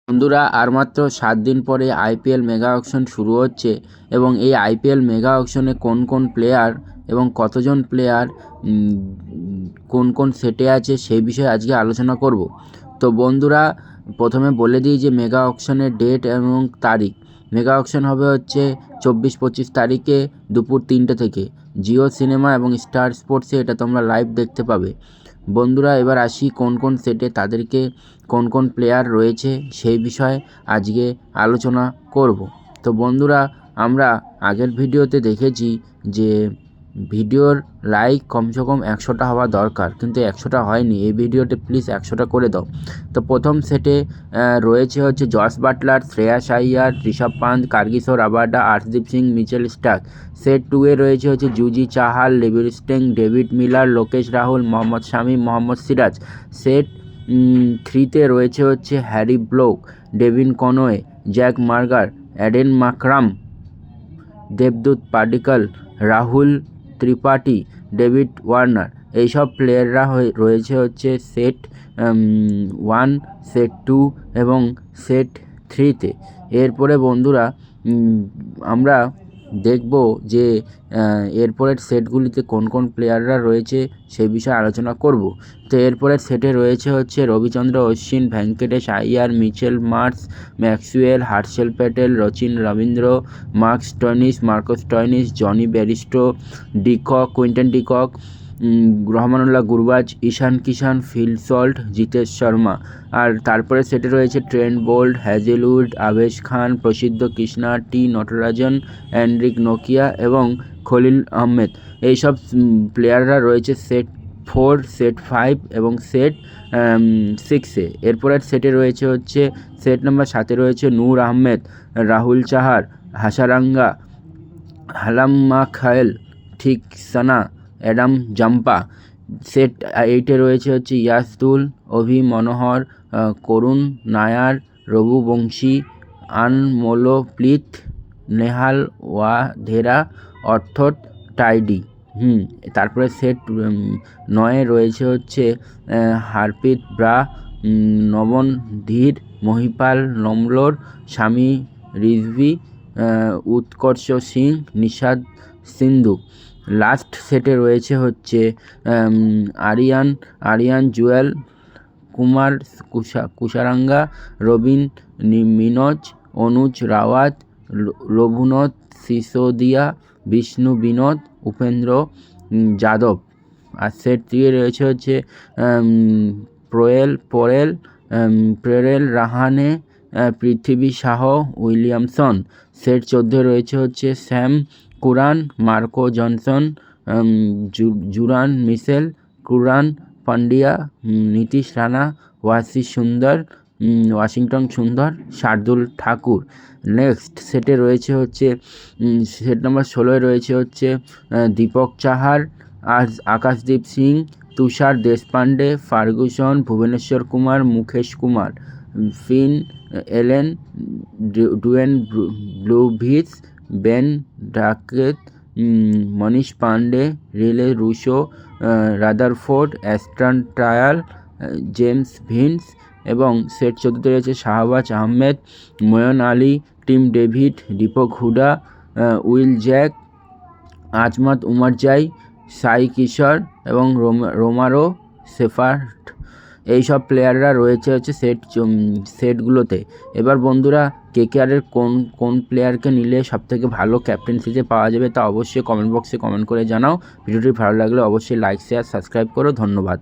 বন্ধুরা আর মাত্র 7 দিন পরে আইপিএল মেগা অকশন শুরু হচ্ছে এবং এই আইপিএল মেগা অকশনে কোন কোন প্লেয়ার এবং কতজন প্লেয়ার কোন কোন সেটে আছে সেই বিষয়ে আজকে আলোচনা করব। তো বন্ধুরা প্রথমে বলে দিই যে মেগা অকশনের ডেট এবং তারিখ। মেগা অকশন হবে হচ্ছে 24-25 তারিখে দুপুর 3টে থেকে জিও সিনেমা এবং স্টার স্পোর্টসে এটা তোমরা লাইভ দেখতে পাবে। বন্ধুরা এবার আসি কোন কোন সেটে তাদেরকে কোন কোন প্লেয়ার রয়েছে সেই বিষয়ে আজকে আলোচনা করব। তো বন্ধুরা আমরা আগের ভিডিওতে দেখেছি যে ভিডিওর লাইক কমসে কম 100টা হওয়া দরকার, কিন্তু 100টা হয়নি। এই ভিডিওতে প্লিজ 100টা করে দাও। তো প্রথম সেটে রয়েছে হচ্ছে Jos Buttler, Shreyas Iyer, Rishabh Pant, Kagiso Rabada, Arshdeep Singh, Mitchell Starc. Set 2-এ রয়েছে হচ্ছে Yuzi Chahal, Livingstone, David Miller, Lokesh Rahul, Mohammed Shami, Mohammed Siraj. Set 3-তে রয়েছে হচ্ছে Harry Brook, Devon Conway, Jake মার্গার, অ্যাডেন মাকরাম, দেবদূত পাডিক্কল, রাহুল ত্রিপাঠী, ডেভিড ওয়ার্নার। এইসব প্লেয়াররা রয়েছে হচ্ছে সেট 1, সেট 2 এবং সেট 3-তে। এরপরে বন্ধুরা আমরা দেখব যে এরপরের সেটগুলিতে কোন কোন প্লেয়াররা রয়েছে সেই বিষয়ে আলোচনা করব। তো এরপরের সেটে রয়েছে হচ্ছে Ravichandran Ashwin, Venkatesh Iyer, Mitchell Marsh, Maxwell, Harshal Patel, Rachin Ravindra, Marcus Stoinis, Jonny Bairstow, Quinton de Kock, Rahmanullah Gurbaz, Ishan Kishan, Phil Salt, Jitesh Sharma. আর তারপরে সেটে রয়েছে Trent Boult, Hazlewood, Avesh Khan, Prasidh Krishna, T Natarajan, Anrich নোকিয়া এবং খলিল আহমেদ। এইসব প্লেয়াররা রয়েছে সেট 4, সেট 5 এবং সেট 6-এ। এরপরের সেটে রয়েছে হচ্ছে সেট নাম্বার 7-এ রয়েছে নূর আহমেদ, রাহুল চাহার, হাসারাঙ্গা, হালাম্মা খায়েল, থিকসানা, অ্যাডাম জাম্পা। সেট 8-এ রয়েছে হচ্ছে ইয়াসদুল, অভি মনোহর, করুণ নায়ার, রঘুবংশী, আনমোলপ্রীত, নেহাল ওয়াধেরা, অর্থড টাইডি। তারপরে সেট 9-এ রয়েছে হচ্ছে হারপ্রীত ব্রা, নমন ধীর, মহিপাল নম্বর, স্বামী রিজভি, উৎকর্ষ সিং, নিশাদ সিন্ধু। লাস্ট সেটে রয়েছে হচ্ছে আরিয়ান জুয়েল, কুমার কুশারাঙ্গা, রবিন মিনজ, অনুজ রাওয়াত, রঘুনাথ সিসোদিয়া, বিষ্ণু বিনোদ, উপেন্দ্র যাদব। আর সেট 3-এ রয়েছে হচ্ছে প্রেরেল রাহানে, পৃথ্বী শাহ, উইলিয়ামসন। সেট 14-এ রয়েছে হচ্ছে স্যাম কুরান, মার্কো জনসন, জুরান মিশেল, কুরান পান্ডিয়া, নীতিশ রানা, ওয়াশিংটন সুন্দর, শার্দুল ঠাকুর। নেক্সট সেটে রয়েছে হচ্ছে সেট নাম্বার 16-এ রয়েছে হচ্ছে Deepak Chahar, Akashdeep Singh, Tushar Deshpande, Ferguson, Bhuvneshwar Kumar, Mukesh Kumar, Finn Allen, ডুয়েন Brevis, Ben Duckett, Manish Pandey, Rilee Rossouw, Rutherford, Ashton ট্রায়াল, জেমস ভিন্স। এবং সেট 14-তে রয়েছে Shahbaz Ahmed, Moeen Ali, Tim David, Deepak Hooda, Will Jacks, Azmat Omarzai, Sai Kishore এবং রোমারো সেফার্ট। এইসব প্লেয়াররা রয়েছে হচ্ছে সেটগুলোতে। এবার বন্ধুরা কেকেআরের কোন প্লেয়ারকে নিলে সবথেকে ভালো ক্যাপ্টেন্সিতে পাওয়া যাবে তা অবশ্যই কমেন্ট বক্সে কমেন্ট করে জানাও। ভিডিওটি ভালো লাগলে অবশ্যই লাইক, শেয়ার, সাবস্ক্রাইব করো। ধন্যবাদ।